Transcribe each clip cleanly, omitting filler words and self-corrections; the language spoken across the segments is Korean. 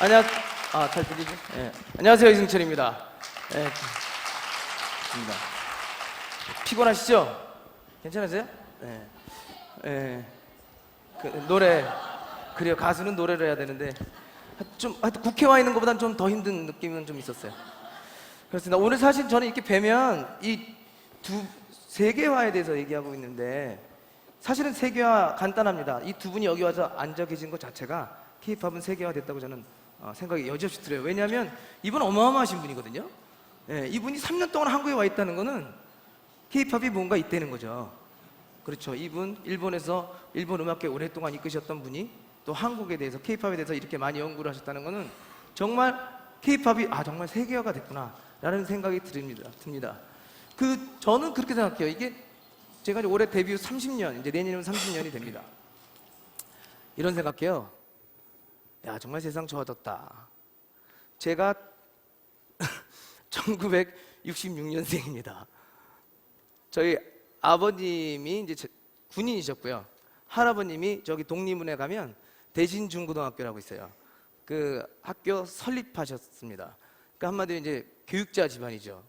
안녕. 잘 들리죠? 예. 안녕하세요, 이승철입니다. 예. 입니다. 피곤하시죠? 괜찮으세요? 예. 예. 노래 그래요. 가수는 노래를 해야 되는데 하여튼 국회 와 있는 것보다는 좀 더 힘든 느낌은 좀 있었어요. 그렇습니다. 오늘 사실 저는 이렇게 뵈면 이 세계화에 대해서 얘기하고 있는데 사실은 세계화 간단합니다. 이 두 분이 여기 와서 앉아 계신 것 자체가 K-팝은 세계화 됐다고 저는 생각이 여지없이 들어요. 왜냐하면 이분은 어마어마하신 분이거든요. 예, 이분이 3년 동안 한국에 와 있다는 거는 K-팝이 뭔가 있다는 거죠. 그렇죠. 이분 일본에서 일본 음악계 오랫동안 이끄셨던 분이 또 한국에 대해서 K-팝에 대해서 이렇게 많이 연구를 하셨다는 거는 정말 K-팝이 정말 세계화가 됐구나 라는 생각이 듭니다. 저는 그렇게 생각해요. 이게 제가 이제 올해 데뷔 30년, 이제 내년이면 30년이 됩니다. 이런 생각해요. 야, 정말 세상 좋아졌다. 제가 1966년생입니다. 저희 아버님이 이제 군인이셨고요. 할아버님이 저기 독립문에 가면 대신중고등학교라고 있어요. 그 학교 설립하셨습니다. 그러니까 한마디로 이제 교육자 집안이죠.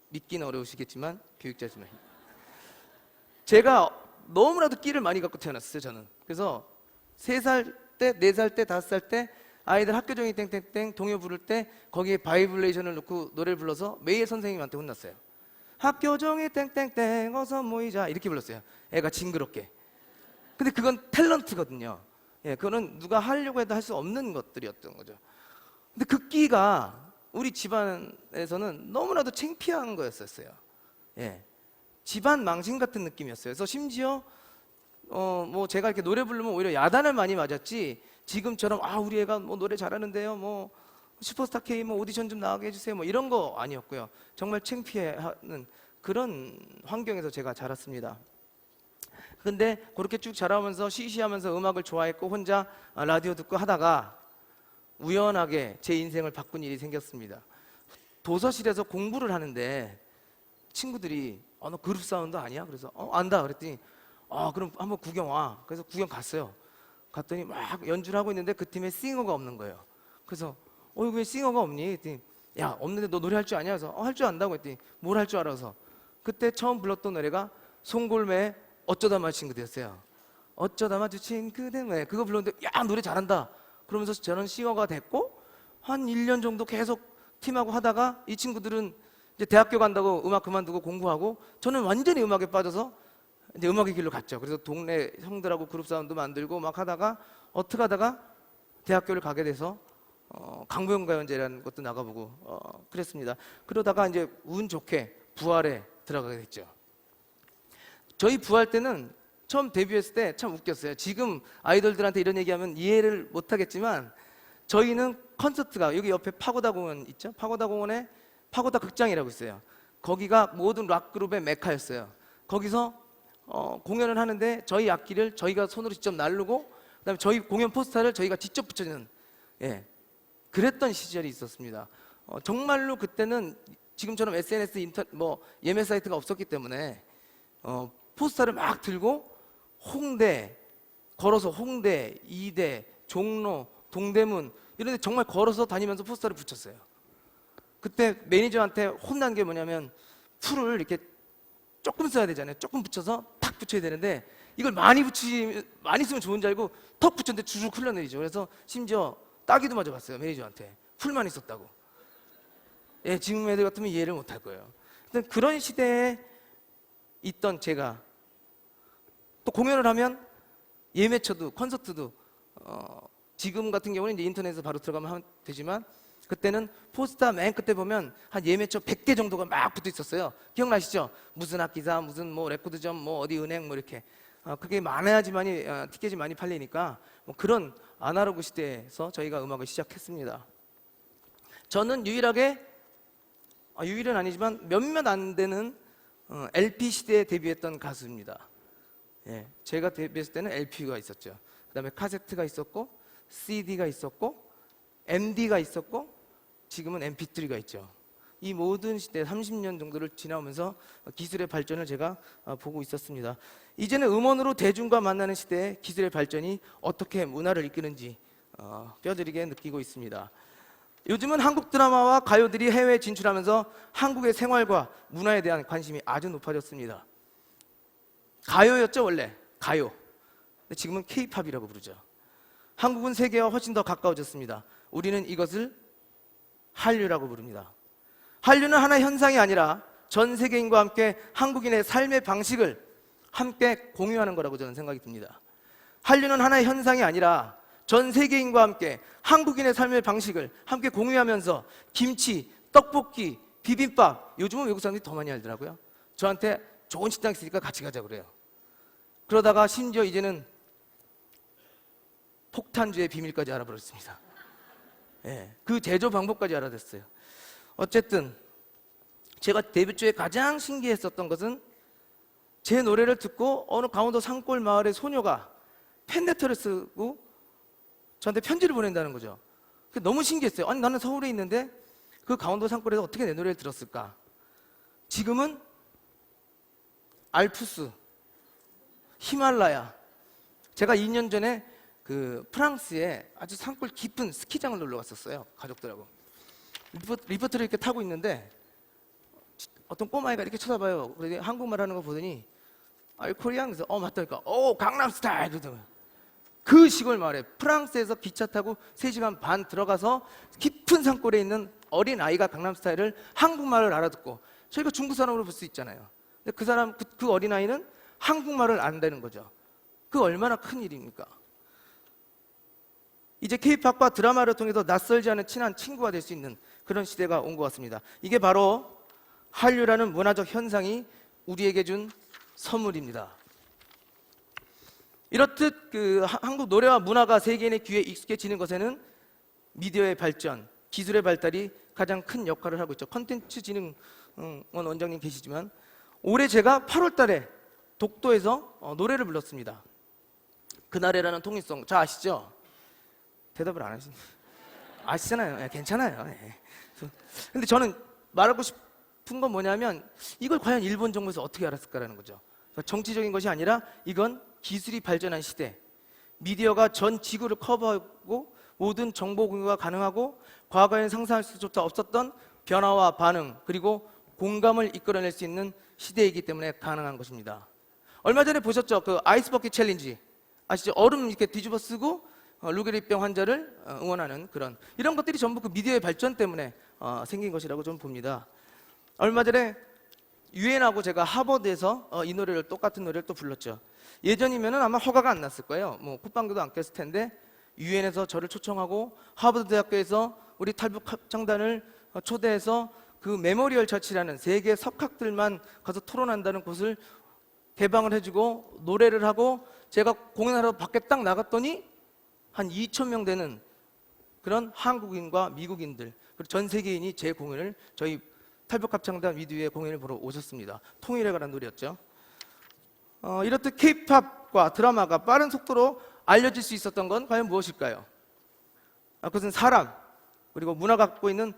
믿기는 어려우시겠지만 교육자 집안. 제가 너무나도 끼를 많이 갖고 태어났어요, 저는. 그래서 3살 때, 4살 때, 5살 때 아이들 학교종이 땡땡땡 동요 부를 때 거기에 바이블레이션을 넣고 노래를 불러서 매일 선생님한테 혼났어요. 학교종이 땡땡땡 어서 모이자 이렇게 불렀어요. 애가 징그럽게. 근데 그건 탤런트거든요. 예, 그거는 누가 하려고 해도 할 수 없는 것들이었던 거죠. 근데 그 끼가 우리 집안에서는 너무나도 창피한 거였었어요. 예, 집안 망신 같은 느낌이었어요. 그래서 심지어 뭐 제가 이렇게 노래 부르면 오히려 야단을 많이 맞았지 지금처럼 우리 애가 뭐 노래 잘하는데요, 뭐 슈퍼스타 K 뭐 오디션 좀 나가게 해주세요, 뭐 이런 거 아니었고요. 정말 창피해하는 그런 환경에서 제가 자랐습니다. 근데 그렇게 쭉 자라면서 시시하면서 음악을 좋아했고 혼자 라디오 듣고 하다가 우연하게 제 인생을 바꾼 일이 생겼습니다. 도서실에서 공부를 하는데 친구들이 너 그룹 사운드 아니야? 그래서 안다 그랬더니 그럼 한번 구경 와. 그래서 구경 갔어요. 갔더니 막 연주를 하고 있는데 그 팀에 싱어가 없는 거예요. 그래서 왜 싱어가 없니? 그랬더니 야, 없는데 너 노래 할 줄 아냐? 그래서 할 줄 안다고 했더니 뭘 할 줄 알아서 그때 처음 불렀던 노래가 송골매의 어쩌다 마주친 그대였어요. 어쩌다 마주친 그대. 그거 불렀는데 야, 노래 잘한다. 그러면서 저는 싱어가 됐고 한 1년 정도 계속 팀하고 하다가 이 친구들은 이제 대학교 간다고 음악 그만두고 공부하고 저는 완전히 음악에 빠져서 이제 음악의 길로 갔죠. 그래서 동네 형들하고 그룹 사운드 만들고 막 하다가 어떻게 하다가 대학교를 가게 돼서 강부영가요제라는 것도 나가보고 그랬습니다. 그러다가 이제 운 좋게 부활에 들어가게 됐죠. 저희 부활 때는 처음 데뷔했을 때 참 웃겼어요. 지금 아이돌들한테 이런 얘기하면 이해를 못하겠지만 저희는 콘서트가 여기 옆에 파고다 공원 있죠? 파고다 공원에 파고다 극장이라고 있어요. 거기가 모든 락 그룹의 메카였어요. 거기서 공연을 하는데 저희 악기를 저희가 손으로 직접 나르고 그다음에 저희 공연 포스터를 저희가 직접 붙여주는 그랬던 시절이 있었습니다. 정말로 그때는 지금처럼 SNS 예매 사이트가 없었기 때문에 포스터를 막 들고 걸어서 홍대, 이대, 종로, 동대문 이런 데 정말 걸어서 다니면서 포스터를 붙였어요. 그때 매니저한테 혼난 게 뭐냐면 풀을 이렇게 조금 써야 되잖아요. 조금 붙여서 탁 붙여야 되는데 이걸 많이 쓰면 좋은 줄 알고 턱 붙였는데 주르륵 흘러내리죠. 그래서 심지어 따기도 맞아봤어요. 매니저한테 풀만 있었다고. 예, 지금 애들 같으면 이해를 못할 거예요. 그런 시대에 있던 제가 또 공연을 하면 예매처도 콘서트도 지금 같은 경우는 이제 인터넷에서 바로 들어가면 하면 되지만 그때는 포스터 맨 끝에 보면 한 예매처 100개 정도가 막 붙어 있었어요. 기억나시죠? 무슨 악기사, 무슨 뭐 레코드점, 뭐 어디 은행 뭐 이렇게 그게 많아야지만이 티켓이 많이 팔리니까 뭐 그런 아날로그 시대에서 저희가 음악을 시작했습니다. 저는 유일하게 유일은 아니지만 몇몇 안 되는 LP 시대에 데뷔했던 가수입니다. 예, 제가 데뷔했을 때는 LP가 있었죠. 그 다음에 카세트가 있었고 CD가 있었고 MD가 있었고 지금은 MP3가 있죠. 이 모든 시대 30년 정도를 지나오면서 기술의 발전을 제가 보고 있었습니다. 이제는 음원으로 대중과 만나는 시대에 기술의 발전이 어떻게 문화를 이끄는지 뼈저리게 느끼고 있습니다. 요즘은 한국 드라마와 가요들이 해외에 진출하면서 한국의 생활과 문화에 대한 관심이 아주 높아졌습니다. 가요였죠, 원래. 가요. 근데 지금은 K-팝이라고 부르죠. 한국은 세계와 훨씬 더 가까워졌습니다. 우리는 이것을 한류라고 부릅니다. 한류는 하나의 현상이 아니라 전 세계인과 함께 한국인의 삶의 방식을 함께 공유하는 거라고 저는 생각이 듭니다. 한류는 하나의 현상이 아니라 전 세계인과 함께 한국인의 삶의 방식을 함께 공유하면서 김치, 떡볶이, 비빔밥, 요즘은 외국 사람들이 더 많이 알더라고요. 저한테 좋은 식당 있으니까 같이 가자고 그래요. 그러다가 심지어 이제는 폭탄주의 비밀까지 알아버렸습니다. 예, 그 제조 방법까지 알아냈어요. 어쨌든 제가 데뷔 초에 가장 신기했었던 것은 제 노래를 듣고 어느 강원도 산골 마을의 소녀가 팬레터를 쓰고 저한테 편지를 보낸다는 거죠. 너무 신기했어요. 아니, 나는 서울에 있는데 그 강원도 산골에서 어떻게 내 노래를 들었을까? 지금은 알프스, 히말라야. 제가 2년 전에 그 프랑스에 아주 산골 깊은 스키장을 놀러 갔었어요. 가족들하고. 리포트를 이렇게 타고 있는데 어떤 꼬마애가 이렇게 쳐다봐요. 그래서 한국말 하는 거 보더니 코리안? 그래서 맞다. 그러니까 강남스타일 그러더라고요. 그 시골 마을에 프랑스에서 기차 타고 3시간 반 들어가서 깊은 산골에 있는 어린 아이가 강남스타일을 한국말을 알아듣고 저희가 중국 사람으로 볼 수 있잖아요. 근데 그 사람, 그 어린 아이는 한국말을 안다는 거죠. 그 얼마나 큰 일입니까? 이제 K-팝과 드라마를 통해서 낯설지 않은 친한 친구가 될 수 있는 그런 시대가 온 것 같습니다. 이게 바로 한류라는 문화적 현상이 우리에게 준 선물입니다. 이렇듯 한국 노래와 문화가 세계인의 귀에 익숙해지는 것에는 미디어의 발전, 기술의 발달이 가장 큰 역할을 하고 있죠. 컨텐츠진흥원 원장님 계시지만 올해 제가 8월 달에 독도에서 노래를 불렀습니다. 그날에라는 통일송. 잘 아시죠? 대답을 안 하시네. 아시잖아요. 네, 괜찮아요. 네. 근데 저는 말하고 싶은 건 뭐냐면 이걸 과연 일본 정부에서 어떻게 알았을까라는 거죠. 그러니까 정치적인 것이 아니라 이건 기술이 발전한 시대, 미디어가 전 지구를 커버하고 모든 정보 공유가 가능하고 과거에는 상상할 수조차 없었던 변화와 반응 그리고 공감을 이끌어낼 수 있는 시대이기 때문에 가능한 것입니다. 얼마 전에 보셨죠? 그 아이스버킷 챌린지 아시죠? 얼음 이렇게 뒤집어 쓰고 루게리병 환자를 응원하는 그런 이런 것들이 전부 그 미디어의 발전 때문에 생긴 것이라고 좀 봅니다. 얼마 전에 유엔하고 제가 하버드에서 이 노래를 똑같은 노래를 또 불렀죠. 예전이면은 아마 허가가 안 났을 거예요. 뭐 콧방귀도 안 꼈을 텐데 유엔에서 저를 초청하고 하버드 대학교에서 우리 탈북 합창단을 초대해서 그 메모리얼 처치라는 세계 석학들만 가서 토론한다는 곳을 개방을 해주고 노래를 하고 제가 공연하러 밖에 딱 나갔더니 한 2,000명 되는 그런 한국인과 미국인들 그리고 전 세계인이 제 공연을 저희 탈북합창단 위드의 공연을 보러 오셨습니다. 통일에 관한 노래였죠. 이렇듯 K-팝과 드라마가 빠른 속도로 알려질 수 있었던 건 과연 무엇일까요? 그것은 사람 그리고 문화가 갖고 있는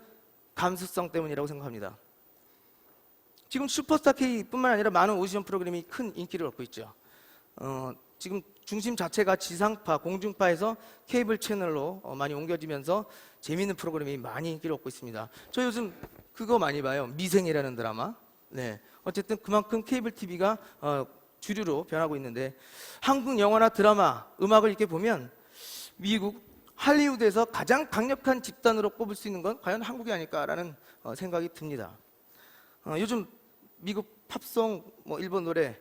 감수성 때문이라고 생각합니다. 지금 슈퍼스타 K뿐만 아니라 많은 오디션 프로그램이 큰 인기를 얻고 있죠. 지금 중심 자체가 지상파, 공중파에서 케이블 채널로 많이 옮겨지면서 재미있는 프로그램이 많이 인기를 얻고 있습니다. 저 요즘 그거 많이 봐요. 미생이라는 드라마. 네. 어쨌든 그만큼 케이블 TV가 주류로 변하고 있는데 한국 영화나 드라마, 음악을 이렇게 보면 미국 할리우드에서 가장 강력한 집단으로 꼽을 수 있는 건 과연 한국이 아닐까라는 생각이 듭니다. 요즘 미국 팝송, 일본 노래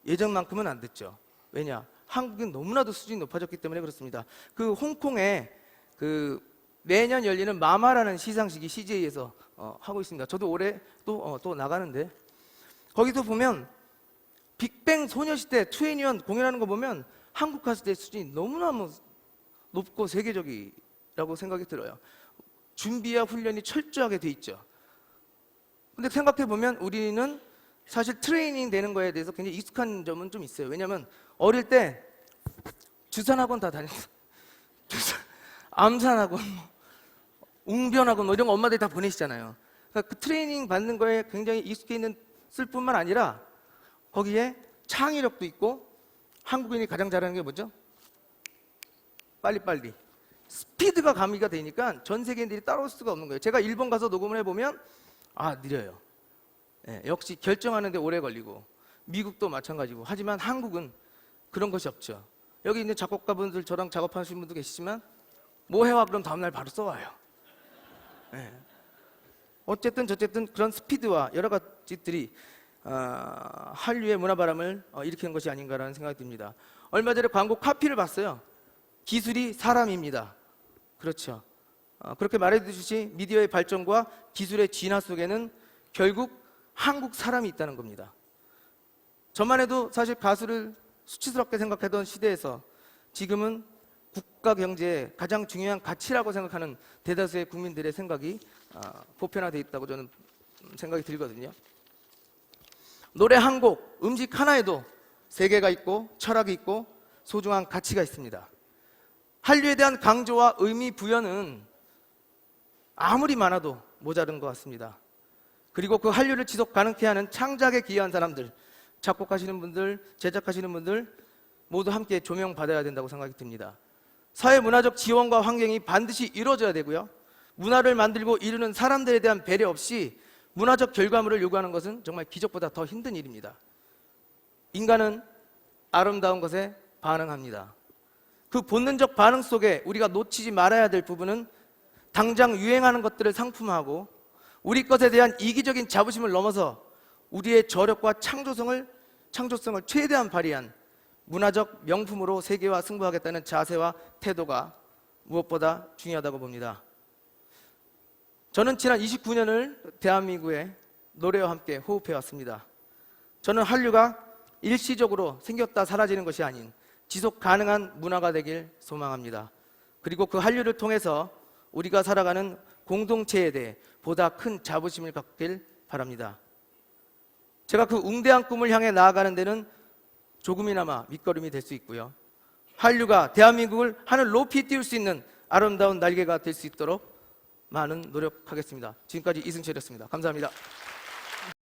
예전만큼은 안 듣죠. 왜냐? 한국은 너무나도 수준이 높아졌기 때문에 그렇습니다. 그 홍콩에 그 매년 열리는 마마라는 시상식이 CJ에서 하고 있습니다. 저도 올해 또 나가는데 거기서 보면 빅뱅 소녀시대 2NE1 공연하는 거 보면 한국 가수들의 수준이 너무너무 높고 세계적이라고 생각이 들어요. 준비와 훈련이 철저하게 돼 있죠. 근데 생각해 보면 우리는 사실 트레이닝 되는 거에 대해서 굉장히 익숙한 점은 좀 있어요. 왜냐하면 어릴 때 주산학원 다 다녔어요. 암산학원, 웅변학원 이런 거 엄마들이 다 보내시잖아요. 그러니까 그 트레이닝 받는 거에 굉장히 익숙해 있을 뿐만 아니라 거기에 창의력도 있고 한국인이 가장 잘하는 게 뭐죠? 빨리빨리 스피드가 가미가 되니까 전 세계인들이 따라올 수가 없는 거예요. 제가 일본 가서 녹음을 해보면 느려요. 역시 결정하는데 오래 걸리고, 미국도 마찬가지고. 하지만 한국은 그런 것이 없죠. 여기 있는 작곡가분들, 저랑 작업하시는 분도 계시지만 뭐 해와 그럼 다음날 바로 써와요. 어쨌든 저쨌든 그런 스피드와 여러 가지들이 한류의 문화바람을 일으키는 것이 아닌가라는 생각이 듭니다. 얼마 전에 광고 카피를 봤어요. 기술이 사람입니다. 그렇죠. 그렇게 말해주듯이 미디어의 발전과 기술의 진화 속에는 결국 한국 사람이 있다는 겁니다. 저만 해도 사실 가수를 수치스럽게 생각하던 시대에서 지금은 국가 경제의 가장 중요한 가치라고 생각하는 대다수의 국민들의 생각이 보편화되어 있다고 저는 생각이 들거든요. 노래 한 곡, 음식 하나에도 세계가 있고 철학이 있고 소중한 가치가 있습니다. 한류에 대한 강조와 의미 부여는 아무리 많아도 모자른 것 같습니다. 그리고 그 한류를 지속 가능케 하는 창작에 기여한 사람들, 작곡하시는 분들, 제작하시는 분들 모두 함께 조명받아야 된다고 생각이 듭니다. 사회 문화적 지원과 환경이 반드시 이루어져야 되고요. 문화를 만들고 이루는 사람들에 대한 배려 없이 문화적 결과물을 요구하는 것은 정말 기적보다 더 힘든 일입니다. 인간은 아름다운 것에 반응합니다. 그 본능적 반응 속에 우리가 놓치지 말아야 될 부분은 당장 유행하는 것들을 상품화하고 우리 것에 대한 이기적인 자부심을 넘어서 우리의 저력과 창조성을 최대한 발휘한 문화적 명품으로 세계와 승부하겠다는 자세와 태도가 무엇보다 중요하다고 봅니다. 저는 지난 29년을 대한민국의 노래와 함께 호흡해 왔습니다. 저는 한류가 일시적으로 생겼다 사라지는 것이 아닌 지속 가능한 문화가 되길 소망합니다. 그리고 그 한류를 통해서 우리가 살아가는 공동체에 대해 보다 큰 자부심을 갖길 바랍니다. 제가 그 웅대한 꿈을 향해 나아가는 데는 조금이나마 밑거름이 될 수 있고요. 한류가 대한민국을 하늘 높이 띄울 수 있는 아름다운 날개가 될 수 있도록 많은 노력하겠습니다. 지금까지 이승철이었습니다. 감사합니다.